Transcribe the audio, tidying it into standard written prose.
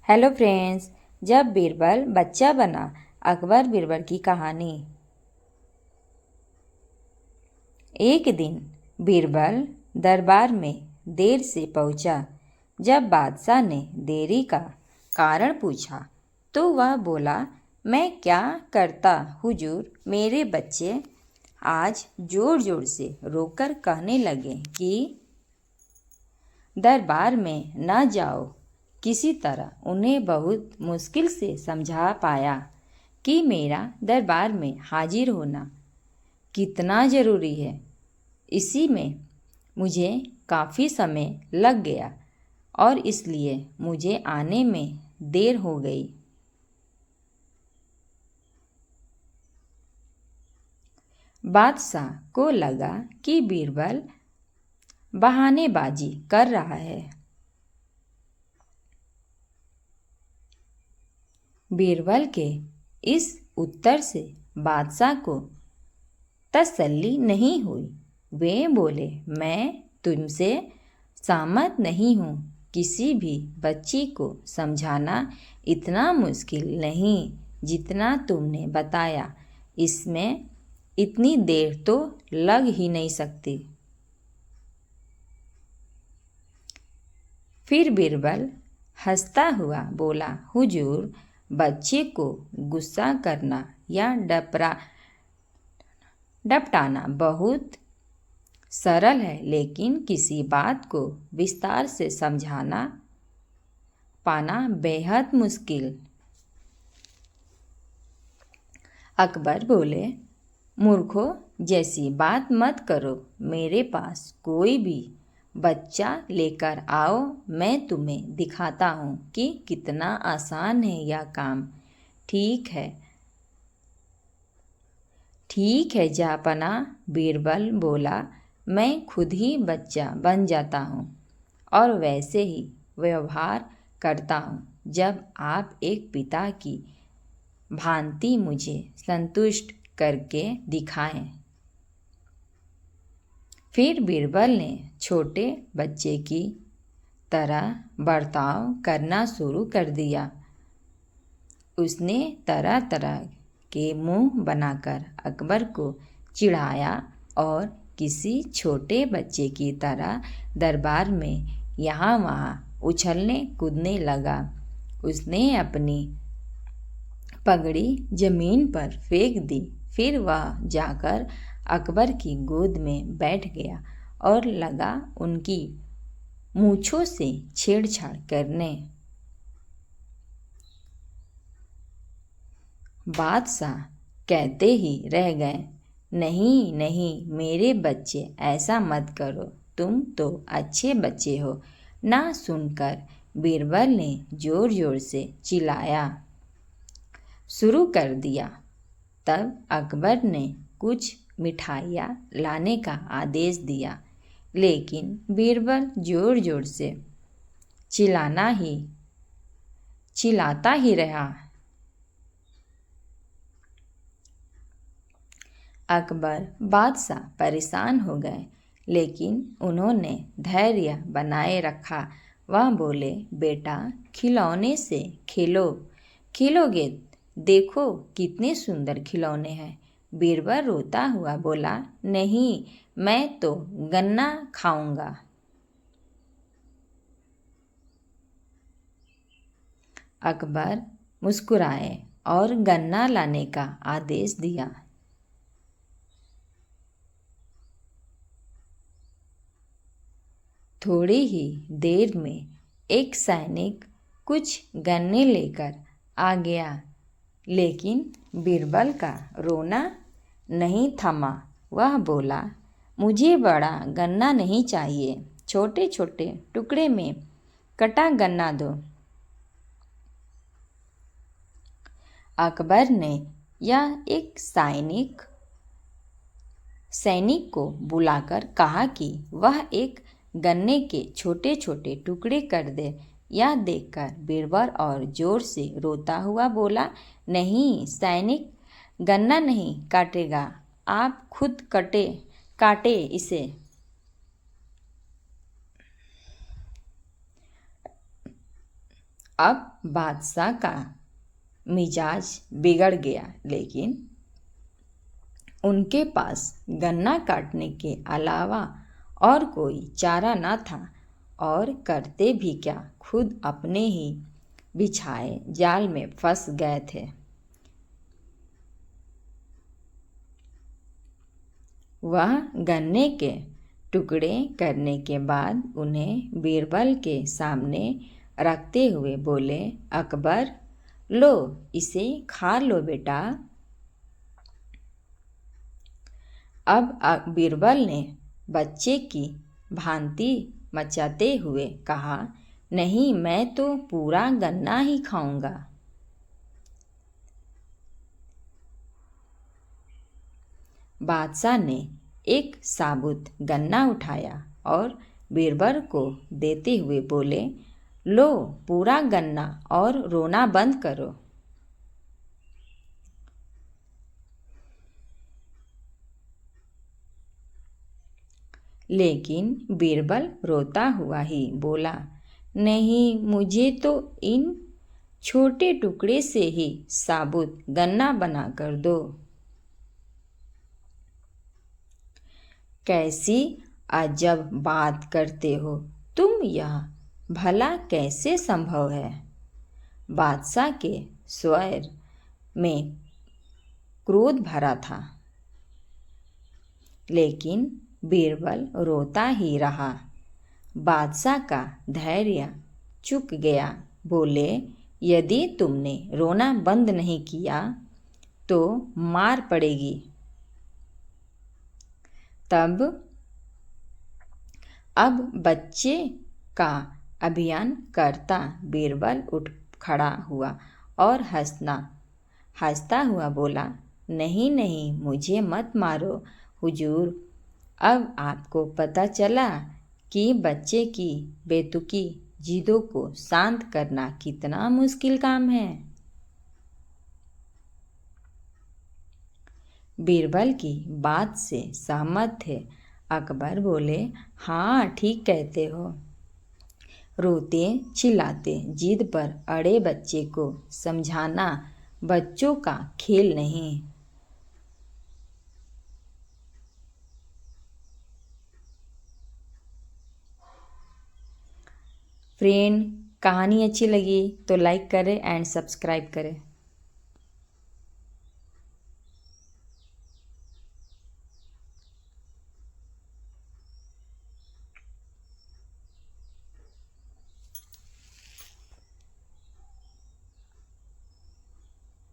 Hello friends. जब बीरबल बच्चा बना, अकबर बीरबल की कहानी। एक दिन बीरबल दरबार में देर से पहुंचा। जब बादशाह ने देरी का कारण पूछा तो वह बोला, मैं क्या करता हुजूर। मेरे बच्चे आज जोर जोर से रोकर कहने लगे कि दरबार में न जाओ। किसी तरह उन्हें बहुत मुश्किल से समझा पाया कि मेरा दरबार में हाजिर होना कितना ज़रूरी है। इसी में मुझे काफ़ी समय लग गया और इसलिए मुझे आने में देर हो गई। बादशाह को लगा कि बीरबल बहानेबाजी कर रहा है। बीरबल के इस उत्तर से बादशाह को तसल्ली नहीं हुई। वे बोले, मैं तुमसे सहमत नहीं हूँ। किसी भी बच्ची को समझाना इतना मुश्किल नहीं जितना तुमने बताया। इसमें इतनी देर तो लग ही नहीं सकती। फिर बीरबल हंसता हुआ बोला, हुजूर, बच्चे को गुस्सा करना या डपटाना बहुत सरल है, लेकिन किसी बात को विस्तार से समझाना पाना बेहद मुश्किल। अकबर बोले, मूर्खों, जैसी बात मत करो। मेरे पास कोई भी बच्चा लेकर आओ, मैं तुम्हें दिखाता हूँ कि कितना आसान है यह काम। ठीक है जापना, बीरबल बोला, मैं खुद ही बच्चा बन जाता हूँ और वैसे ही व्यवहार करता हूँ जब आप एक पिता की भांति मुझे संतुष्ट करके दिखाएं। फिर बीरबल ने छोटे बच्चे की तरह बर्ताव करना शुरू कर दिया। उसने तरह तरह के मुंह बनाकर अकबर को चिढ़ाया और किसी छोटे बच्चे की तरह दरबार में यहाँ वहाँ उछलने कूदने लगा। उसने अपनी पगड़ी जमीन पर फेंक दी। फिर वह जाकर अकबर की गोद में बैठ गया और लगा उनकी मूंछों से छेड़छाड़ करने। बादशाह कहते ही रह गए, नहीं नहीं मेरे बच्चे, ऐसा मत करो, तुम तो अच्छे बच्चे हो। ना सुनकर बीरबल ने जोर जोर से चिल्लाया शुरू कर दिया। तब अकबर ने कुछ मिठाइयाँ लाने का आदेश दिया, लेकिन बीरबल जोर जोर से चिल्लाता ही रहा। अकबर बादशाह परेशान हो गए, लेकिन उन्होंने धैर्य बनाए रखा। वह बोले, बेटा, खिलौने से खेलोगे, देखो कितने सुंदर खिलौने हैं। बीरबल रोता हुआ बोला, नहीं, मैं तो गन्ना खाऊंगा। अकबर मुस्कुराए और गन्ना लाने का आदेश दिया। थोड़ी ही देर में एक सैनिक कुछ गन्ने लेकर आ गया, लेकिन बीरबल का रोना नहीं थमा। वह बोला, मुझे बड़ा गन्ना नहीं चाहिए, छोटे छोटे टुकड़े में कटा गन्ना दो। अकबर ने यह एक सैनिक को बुलाकर कहा कि वह एक गन्ने के छोटे छोटे टुकड़े कर दे। यह देखकर बीरबल और जोर से रोता हुआ बोला, नहीं, सैनिक गन्ना नहीं काटेगा, आप खुद काटे इसे। अब बादशाह का मिजाज बिगड़ गया, लेकिन उनके पास गन्ना काटने के अलावा और कोई चारा न था, और करते भी क्या, खुद अपने ही बिछाए जाल में फंस गए थे। वह गन्ने के टुकड़े करने के बाद उन्हें बीरबल के सामने रखते हुए बोले, अकबर, लो इसे खा लो बेटा। अब बीरबल ने बच्चे की भांति मचाते हुए कहा, नहीं, मैं तो पूरा गन्ना ही खाऊंगा। बादशाह ने एक साबुत गन्ना उठाया और बीरबल को देते हुए बोले, लो पूरा गन्ना और रोना बंद करो। लेकिन बीरबल रोता हुआ ही बोला, नहीं, मुझे तो इन छोटे टुकड़े से ही साबुत गन्ना बना कर दो। कैसी अजब बात करते हो तुम, यह भला कैसे संभव है? बादशाह के स्वर में क्रोध भरा था, लेकिन बीरबल रोता ही रहा। बादशाह का धैर्य चुक गया। बोले, यदि तुमने रोना बंद नहीं किया तो मार पड़ेगी। तब अब बच्चे का अभियान करता बीरबल उठ खड़ा हुआ और हंसता हुआ बोला, नहीं नहीं, मुझे मत मारो हुजूर। अब आपको पता चला कि बच्चे की बेतुकी जिदों को शांत करना कितना मुश्किल काम है। बीरबल की बात से सहमत थे। अकबर बोले, हाँ, ठीक कहते हो। रोते चिल्लाते जिद पर अड़े बच्चे को समझाना बच्चों का खेल नहीं। फ्रेंड, कहानी अच्छी लगी तो लाइक करें एंड सब्सक्राइब करें।